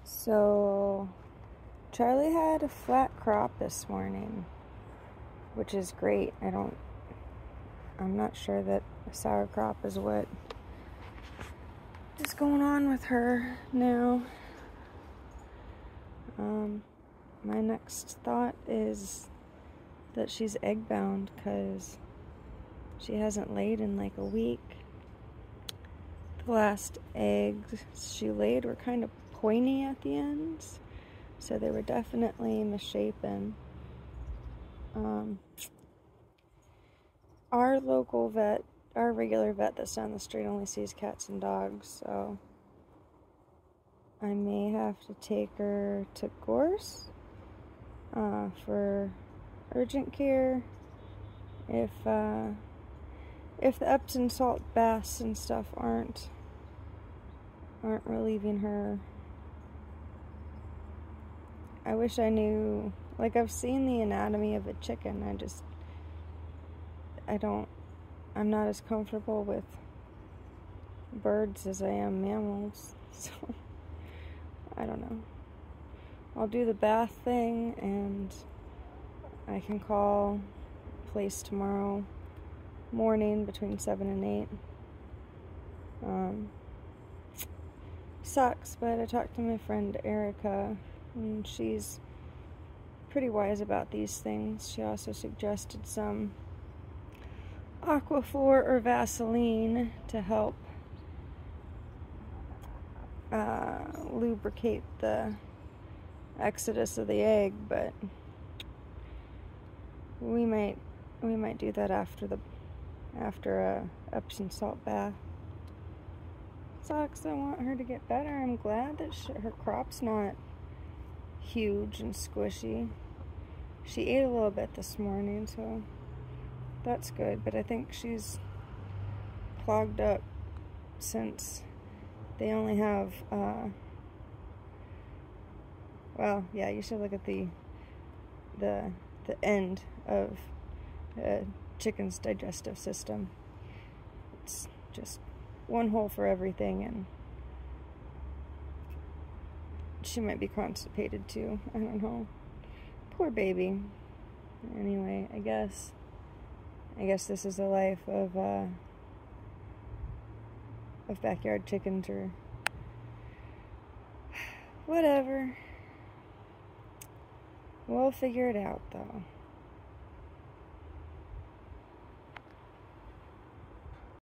So, Charlie had a flat crop this morning, which is great. I'm not sure that a sour crop is what is going on with her now. My next thought is that she's egg bound because she hasn't laid in like a week. The last eggs she laid were kind of pointy at the ends, so they were definitely misshapen. Our local vet, our regular vet that's down the street, only sees cats and dogs, so I may have to take her to Gorse for urgent care if the Epsom salt baths and stuff aren't relieving her. I wish I knew, like, I've seen the anatomy of a chicken. I'm not as comfortable with birds as I am mammals, so I don't know. I'll do the bath thing, and I can call place tomorrow morning between 7 and 8. Sucks, but I talked to my friend Erica, and she's pretty wise about these things. She also suggested some Aquaphor or Vaseline to help lubricate the exodus of the egg, but we might do that after a Epsom salt bath. Sucks. I want her to get better. I'm glad that her crop's not huge and squishy. She ate a little bit this morning, so that's good, but I think she's clogged up since they only have well, yeah, you should look at the end of a chicken's digestive system. It's just one hole for everything, and she might be constipated too. I don't know. Poor baby. Anyway, I guess this is the life of backyard chickens, or whatever. We'll figure it out, though.